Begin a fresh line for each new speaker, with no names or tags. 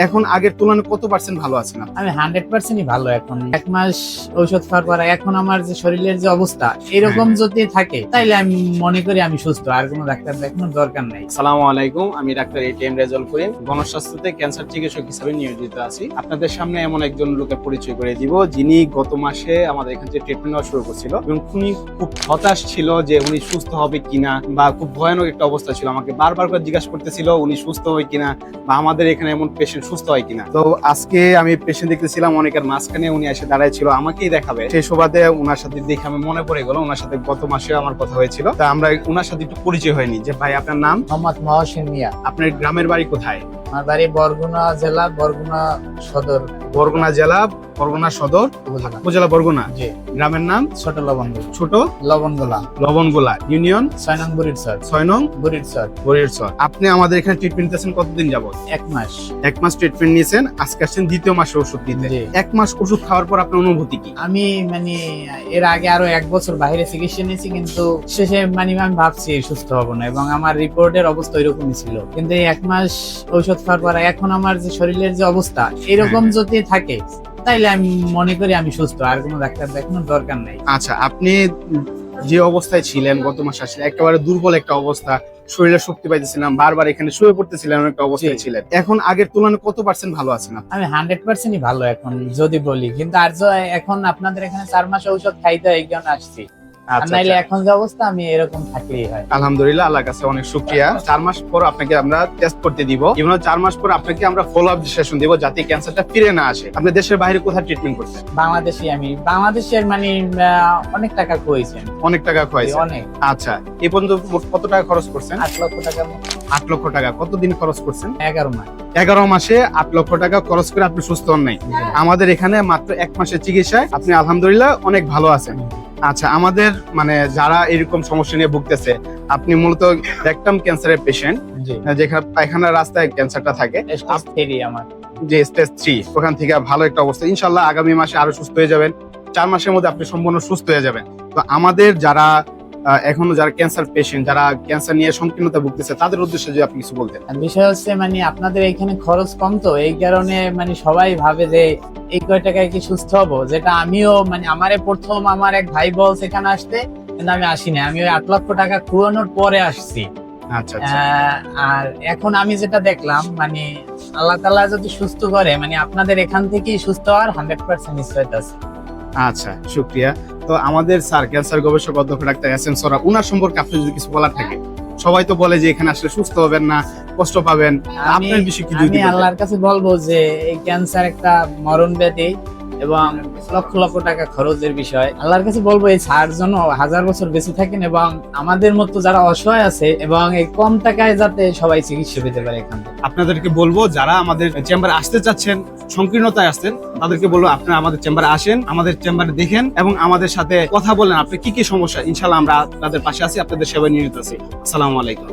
এখন আগের তুলনায় কত পার্সেন্ট ভালো আছেন আপনি?
আমি 100%ই ভালো এখন। 1 মাস ঔষধ খাওয়ার পর এখন আমার যে শরীরের যে অবস্থা এরকম যদি থাকে তাইলে আমি মনে করি আমি সুস্থ, আর কোনো ডাক্তার দেখানোর দরকার নাই।
আসসালামু আলাইকুম, আমি doctor ATM Rezaul Karim, গণস্বাস্থ্যতে cancer চিকিৎসক হিসেবে নিয়োজিত আছি। আপনাদের সামনে এমন একজন লোকের পরিচয় করে দিব যিনি গত মাসে আমাদের এখান থেকে ট্রিটমেন্ট নেওয়া শুরু করছিল এবং উনি খুব হতাশ ছিল যে উনি সুস্থ হবে কিনা, বা খুব ভয়ানক একটা অবস্থা ছিল। আমাকে বারবার করে জিজ্ঞাসা করতেছিল উনি সুস্থ হয় কিনা, বা আমাদের এখানে এমন পেশেন্ট সুস্থ হয় কিনা। তো আজকে আমি পেশেন্ট দেখতেছিলাম, অনেকের মাঝখানে উনি এসে দাঁড়ায় ছিল, আমাকেই দেখাবে। সেই সুবাদে ওনার সাথে দেখে আমি মনে পড়ে গেল, ওনার সাথে গত মাসে আমার কথা হয়েছিল। তা আমরা ওনার সাথে একটু পরিচয় হয়নি। যে ভাই, আপনার নাম?
মোহাম্মদ মহসিন মিয়া।
আপনার গ্রামের বাড়ি কোথায়?
আমার বাড়ি বরগুনা জেলা, বরগুনা সদর।
বরগুনা জেলা, বরগুনা সদর উপজেলা, বরগুনা।
জি।
গ্রামের নাম?
ছোট লবণগোলা।
ছোট
লবণগোলা।
লবণগোলা ইউনিয়ন,
6 নং বুড়িরচর।
6 নং
বুড়িরচর।
বরিরচর। আপনি আমাদের এখানে ট্রিটমেন্ট নিতেছেন কতদিন যাবত?
1 মাস।
1 মাস ট্রিটমেন্ট নিয়েছেন, আজকে আসছেন দ্বিতীয় মাসে ওষুধ নিতে।
জি।
1 মাস ওষুধ খাওয়ার পর আপনার অনুভূতি কি?
আমি এর আগে আরো 1 বছর বাইরে চিকিৎসা নিয়েছি, কিন্তু শেষে আমি ভাবছি সুস্থ হব না, এবং আমার রিপোর্টের অবস্থা ওইরকমই ছিল। কিন্তু এই 1 মাস ঔষধ খাওয়ার পর এখন আমার যে শরীরের যে অবস্থা এরকম যদি থাকে তাইলে আমি মনে করি আমি সুস্থ, আর কোনো ডাক্তার দেখানোর দরকার নাই।
আচ্ছা, আপনি যে অবস্থায় ছিলেন গত মাসে আসলে একেবারে দুর্বল একটা অবস্থা, শরীরে শক্তি পাইতেছিলাম, বারবার এখানে শুয়ে পড়তেছিলেন, একটা অবস্থায় ছিলেন। এখন আগের তুলনায় কত পার্সেন্ট ভালো আছেন আপনি?
আমি 100%ই ভালো এখন যদি বলি, কিন্তু আর এখন আপনাদের এখানে 4 মাস ঔষধ খাইতে হয়, এই কারণে আসছি। আর নাইলে এখন যে অবস্থা আমি এরকম থাকলেই হয়।
আলহামদুলিল্লাহ, আল্লাহর কাছে অনেক শুকরিয়া। 4 মাস পর আপনাকে আমরা টেস্ট করতে দিব, এবং 4 মাস পর আপনাকে আমরা ফলো আপ সেশন দিব যাতে ক্যান্সারটা ফিরে না আসে। আপনি দেশের বাইরে কোথায় ট্রিটমেন্ট করছেন?
আমি বাংলাদেশের অনেক টাকা খুঁজেছেন।
অনেক টাকা খরচ?
অনেক।
আচ্ছা, এই পর্যন্ত মোট কত টাকা খরচ করছেন?
8 লক্ষ টাকা।
8 লক্ষ টাকা। কতদিন খরচ করছেন?
11 মাস।
11 মাসে 8 লক্ষ টাকা খরচ করে আপনি সুস্থ হন নাই। আমাদের এখানে মাত্র 1 মাসের চিকিৎসায় আপনি আলহামদুলিল্লাহ অনেক ভালো আছেন। আচ্ছা, আমাদের মানে যারা এরকম সমস্যা নিয়ে ভুগতেছে, আপনি মূলত রেকটাম ক্যান্সারের পেশেন্ট, যেখানে পায়খানার রাস্তায় ক্যান্সারটা থাকে,
আমার
যে স্টেজ 3, ওখান থেকে ভালো একটা অবস্থা। ইনশাআল্লাহ আগামী মাসে আরো সুস্থ হয়ে যাবেন। 4 মাসের মধ্যে আপনি সম্পূর্ণ সুস্থ হয়ে যাবেন। তো আমাদের যারা এখনো যারা ক্যান্সার পেশেন্ট, যারা ক্যান্সার নিয়ে সংকীর্ণতা ভুগতেছে, তাদের উদ্দেশ্যে যদি আপনি কিছু বলতেন।
বিষয় হচ্ছে আপনাদের এখানে খরচ কম, তো এই কারণে সবাই ভাবে যে এই কয় টাকায় কি সুস্থ হবো, যেটা আমিও আমারে প্রথম আমার এক ভাই বলছে এখানে আসতে, কিন্তু আমি আসিনি। আমি ওই 8 লক্ষ টাকা খুয়ানোর পরে আসছি।
আচ্ছা।
আর এখন আমি যেটা দেখলাম আল্লাহ তাআলা যদি সুস্থ করে আপনাদের এখান থেকেই সুস্থ হওয়ার 100% নিশ্চয়তা আছে।
আচ্ছা, শুকরিয়া। তো আমাদের স্যার ক্যান্সার গবেষক অধ্যক্ষ ডাক্তার এস এম সোহরাব, উনার সম্পর্কে আপনি যদি কিছু বলার থাকে। সবাই তো বলে যে এখানে আসলে সুস্থ হবেন না, কষ্ট পাবেন, আপনার বিষয়ে কি?
আমি আল্লাহর কাছে বলবো যে এই ক্যান্সার একটা মরণ ব্যাধি এবং লক্ষ লক্ষ টাকা খরচের বিষয়। আল্লাহর কাছে বলবো এই ছাড় জন্য 1000 বছর বেঁচে থাকেন, এবং আমাদের মতো যারা অসহায় আছে এবং এই কম টাকায় যাতে সবাই চিকিৎসা পেতে পারে এখান থেকে।
আপনাদেরকে বলবো যারা আমাদের চেম্বারে আসতে চাচ্ছেন, সংকীর্ণতায় আসছেন, তাদেরকে বলবো আপনারা আমাদের চেম্বারে আসেন, আমাদের চেম্বারে দেখেন এবং আমাদের সাথে কথা বলেন। আপনি কি কি সমস্যা, ইনশাআল্লাহ আমরা আপনাদের পাশে আছি, আপনাদের সেবায় নিয়োজিত আছি। আসসালামু আলাইকুম।